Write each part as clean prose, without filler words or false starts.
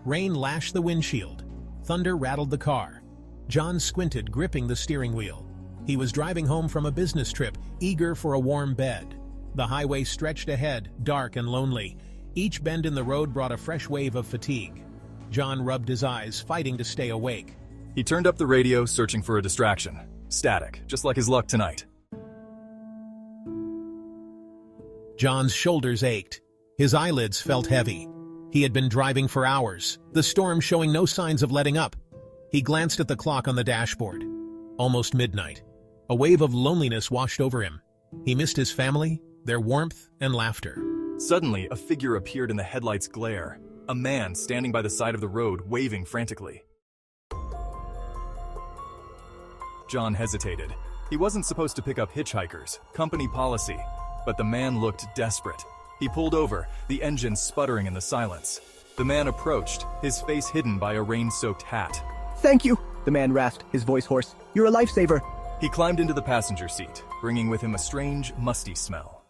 Rain lashed the windshield. Thunder rattled the car. John squinted, gripping the steering wheel. He was driving home from a business trip, eager for a warm bed. The highway stretched ahead, dark and lonely. Each bend in the road brought a fresh wave of fatigue. John rubbed his eyes, fighting to stay awake. He turned up the radio, searching for a distraction. Static, just like his luck tonight. John's shoulders ached. His eyelids felt heavy. He had been driving for hours, the storm showing no signs of letting up. He glanced at the clock on the dashboard. Almost midnight. A wave of loneliness washed over him. He missed his family, their warmth and laughter. Suddenly, a figure appeared in the headlights' glare. A man standing by the side of the road, waving frantically. John hesitated. He wasn't supposed to pick up hitchhikers, company policy, but the man looked desperate. He pulled over, the engine sputtering in the silence. The man approached, his face hidden by a rain-soaked hat. "Thank you," the man rasped, his voice hoarse. "You're a lifesaver." He climbed into the passenger seat, bringing with him a strange, musty smell.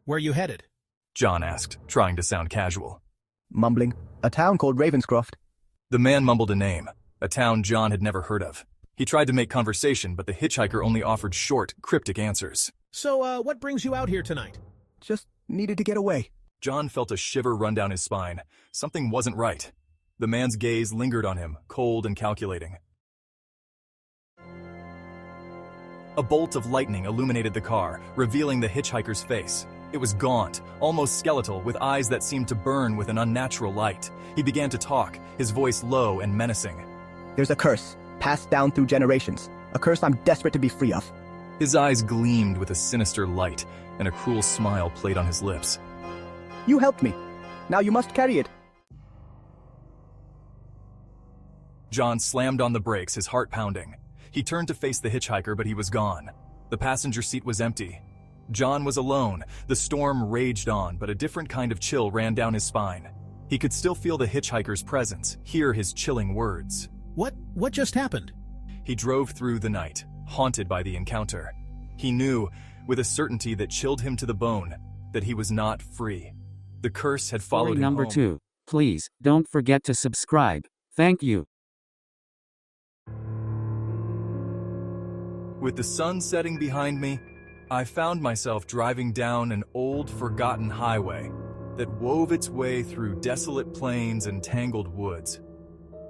"Where are you headed?" John asked, trying to sound casual. Mumbling, "A town called Ravenscroft." The man mumbled a name, a town John had never heard of. He tried to make conversation, but the hitchhiker only offered short, cryptic answers. "So, what brings you out here tonight?" "Just needed to get away." John felt a shiver run down his spine. Something wasn't right. The man's gaze lingered on him, cold and calculating. A bolt of lightning illuminated the car, revealing the hitchhiker's face. It was gaunt, almost skeletal, with eyes that seemed to burn with an unnatural light. He began to talk, his voice low and menacing. "There's a curse, passed down through generations. A curse I'm desperate to be free of." His eyes gleamed with a sinister light, and a cruel smile played on his lips. "You helped me. Now you must carry it." John slammed on the brakes, his heart pounding. He turned to face the hitchhiker, but he was gone. The passenger seat was empty. John was alone. The storm raged on, but a different kind of chill ran down his spine. He could still feel the hitchhiker's presence, hear his chilling words. What just happened?" He drove through the night, haunted by the encounter. He knew, with a certainty that chilled him to the bone, that he was not free. The curse had followed Story him number home. 2. Please, don't forget to subscribe. Thank you. With the sun setting behind me, I found myself driving down an old, forgotten highway that wove its way through desolate plains and tangled woods.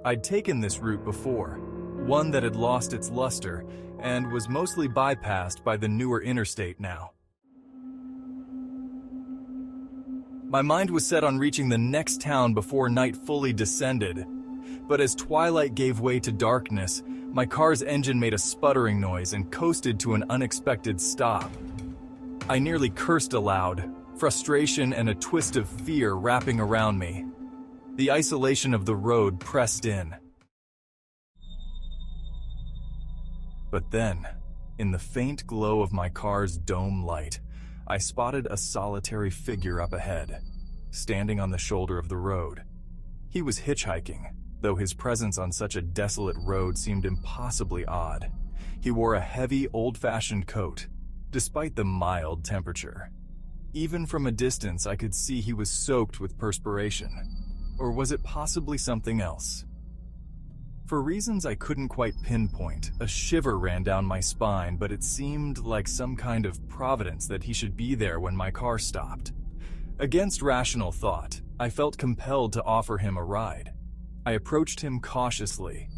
I'd taken this route before, one that had lost its luster and was mostly bypassed by the newer interstate now. My mind was set on reaching the next town before night fully descended, but as twilight gave way to darkness, my car's engine made a sputtering noise and coasted to an unexpected stop. I nearly cursed aloud, frustration and a twist of fear wrapping around me. The isolation of the road pressed in. But then, in the faint glow of my car's dome light, I spotted a solitary figure up ahead, standing on the shoulder of the road. He was hitchhiking, though his presence on such a desolate road seemed impossibly odd. He wore a heavy, old-fashioned coat, despite the mild temperature. Even from a distance, I could see he was soaked with perspiration. Or was it possibly something else? For reasons I couldn't quite pinpoint, a shiver ran down my spine, but it seemed like some kind of providence that he should be there when my car stopped. Against rational thought, I felt compelled to offer him a ride. I approached him cautiously.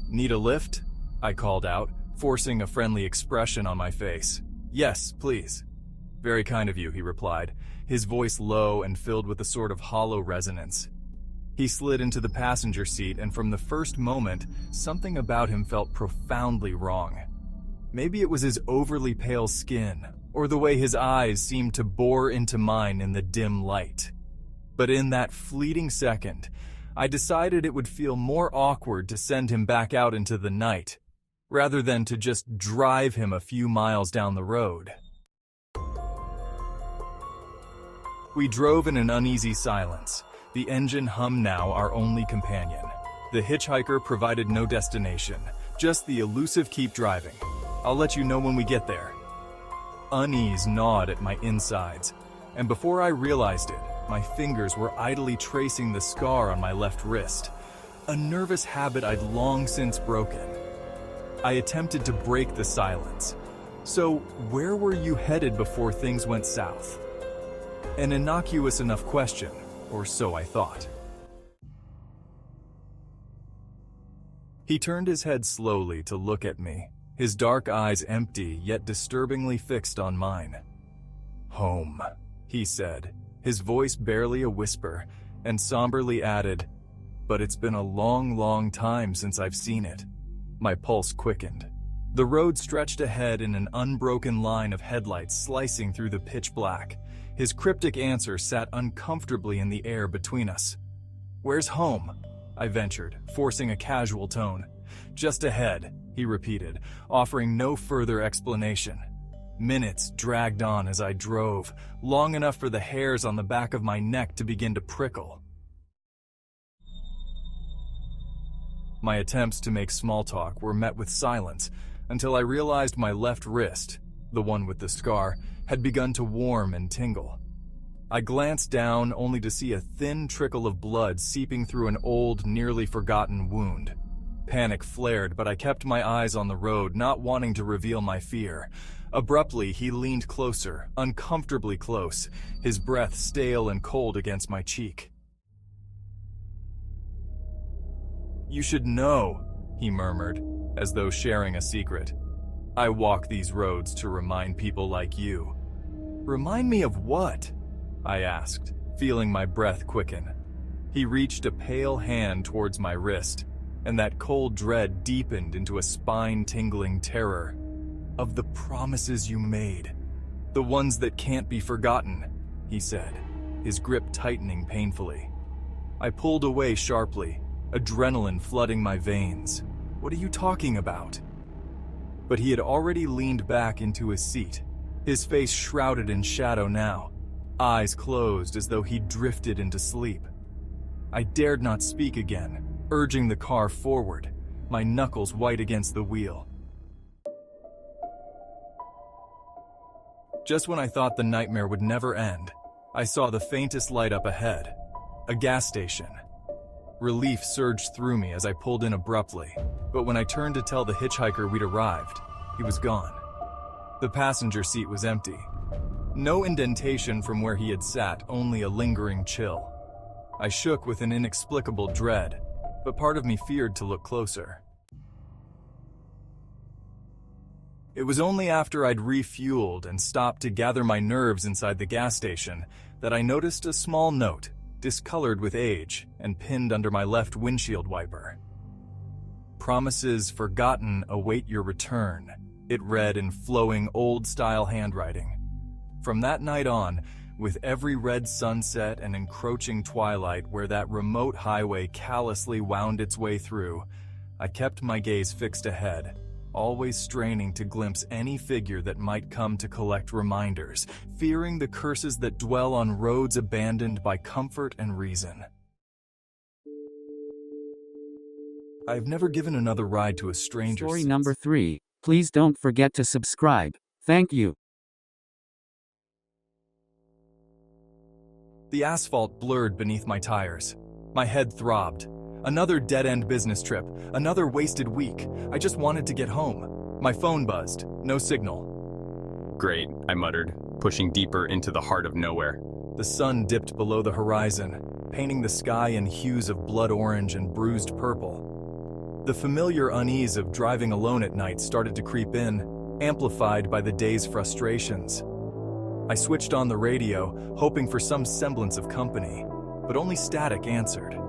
"Need a lift?" I called out, forcing a friendly expression on my face. "Yes, please." "Very kind of you," he replied, his voice low and filled with a sort of hollow resonance. He slid into the passenger seat, and from the first moment, something about him felt profoundly wrong. Maybe it was his overly pale skin, or the way his eyes seemed to bore into mine in the dim light. But in that fleeting second, I decided it would feel more awkward to send him back out into the night, rather than to just drive him a few miles down the road. We drove in an uneasy silence, the engine hum now our only companion. The hitchhiker provided no destination, just the elusive keep driving. "I'll let you know when we get there." Unease gnawed at my insides, and before I realized it, my fingers were idly tracing the scar on my left wrist, a nervous habit I'd long since broken. I attempted to break the silence. So, where were you headed before things went south? An innocuous enough question, or so I thought. He turned his head slowly to look at me, his dark eyes empty yet disturbingly fixed on mine. "Home," he said, his voice barely a whisper, and somberly added, "But it's been a long, long time since I've seen it." My pulse quickened. The road stretched ahead in an unbroken line of headlights slicing through the pitch black. His cryptic answer sat uncomfortably in the air between us. "Where's home?" I ventured, forcing a casual tone. "Just ahead," he repeated, offering no further explanation. Minutes dragged on as I drove, long enough for the hairs on the back of my neck to begin to prickle. My attempts to make small talk were met with silence until I realized my left wrist, the one with the scar, had begun to warm and tingle. I glanced down only to see a thin trickle of blood seeping through an old, nearly forgotten wound. Panic flared, but I kept my eyes on the road, not wanting to reveal my fear. Abruptly, he leaned closer, uncomfortably close, his breath stale and cold against my cheek. "You should know," he murmured, as though sharing a secret. "I walk these roads to remind people like you." "Remind me of what?" I asked, feeling my breath quicken. He reached a pale hand towards my wrist, and that cold dread deepened into a spine-tingling terror. "Of the promises you made. The ones that can't be forgotten," he said, his grip tightening painfully. I pulled away sharply, adrenaline flooding my veins. "What are you talking about?" But he had already leaned back into his seat, his face shrouded in shadow now, eyes closed as though he'd drifted into sleep. I dared not speak again, urging the car forward, my knuckles white against the wheel. Just when I thought the nightmare would never end, I saw the faintest light up ahead, a gas station. Relief surged through me as I pulled in abruptly, but when I turned to tell the hitchhiker we'd arrived, he was gone. The passenger seat was empty. No indentation from where he had sat, only a lingering chill. I shook with an inexplicable dread, but part of me feared to look closer. It was only after I'd refueled and stopped to gather my nerves inside the gas station that I noticed a small note, discolored with age and pinned under my left windshield wiper. "Promises forgotten await your return," it read in flowing old-style handwriting. From that night on, with every red sunset and encroaching twilight where that remote highway callously wound its way through, I kept my gaze fixed ahead, always straining to glimpse any figure that might come to collect reminders, fearing the curses that dwell on roads abandoned by comfort and reason. I've never given another ride to a stranger Story since. number 3. Please don't forget to subscribe. Thank you. The asphalt blurred beneath my tires. My head throbbed. Another dead-end business trip, another wasted week. I just wanted to get home. My phone buzzed. No signal. "Great," I muttered, pushing deeper into the heart of nowhere. The sun dipped below the horizon, painting the sky in hues of blood orange and bruised purple. The familiar unease of driving alone at night started to creep in, amplified by the day's frustrations. I switched on the radio, hoping for some semblance of company, but only static answered.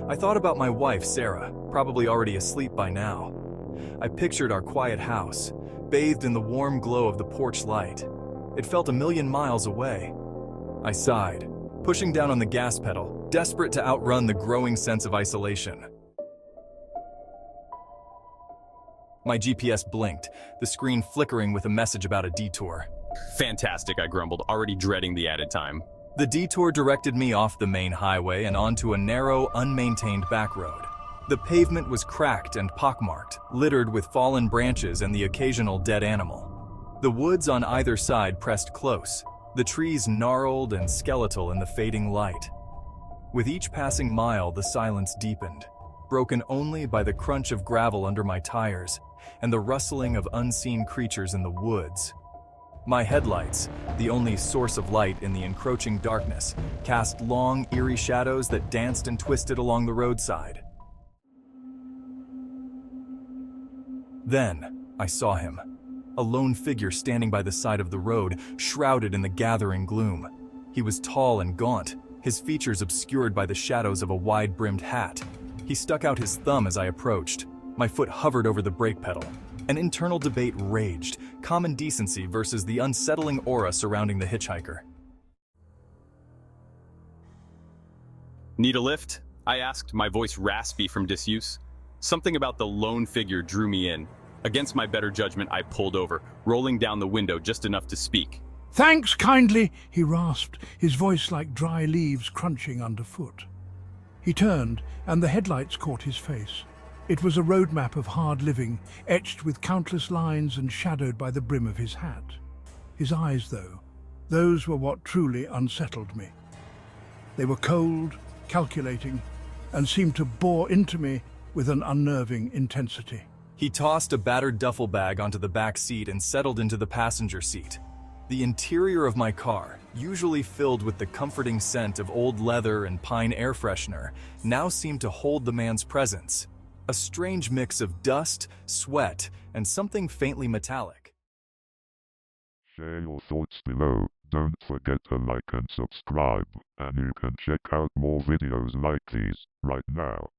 I thought about my wife, Sarah, probably already asleep by now. I pictured our quiet house, bathed in the warm glow of the porch light. It felt a million miles away. I sighed, pushing down on the gas pedal, desperate to outrun the growing sense of isolation. My GPS blinked, the screen flickering with a message about a detour. "Fantastic," I grumbled, already dreading the added time. The detour directed me off the main highway and onto a narrow, unmaintained back road. The pavement was cracked and pockmarked, littered with fallen branches and the occasional dead animal. The woods on either side pressed close, the trees gnarled and skeletal in the fading light. With each passing mile, the silence deepened, broken only by the crunch of gravel under my tires and the rustling of unseen creatures in the woods. My headlights, the only source of light in the encroaching darkness, cast long, eerie shadows that danced and twisted along the roadside. Then, I saw him, a lone figure standing by the side of the road, shrouded in the gathering gloom. He was tall and gaunt, his features obscured by the shadows of a wide-brimmed hat. He stuck out his thumb as I approached. My foot hovered over the brake pedal. An internal debate raged, common decency versus the unsettling aura surrounding the hitchhiker. Need a lift? I asked, my voice raspy from disuse. Something about the lone figure drew me in. Against my better judgment, I pulled over, rolling down the window just enough to speak. "Thanks kindly," he rasped, his voice like dry leaves crunching underfoot. He turned, and the headlights caught his face. It was a roadmap of hard living, etched with countless lines and shadowed by the brim of his hat. His eyes, though, those were what truly unsettled me. They were cold, calculating, and seemed to bore into me with an unnerving intensity. He tossed a battered duffel bag onto the back seat and settled into the passenger seat. The interior of my car, usually filled with the comforting scent of old leather and pine air freshener, now seemed to hold the man's presence. A strange mix of dust, sweat, and something faintly metallic. Share your thoughts below. Don't forget to like and subscribe, and you can check out more videos like these right now.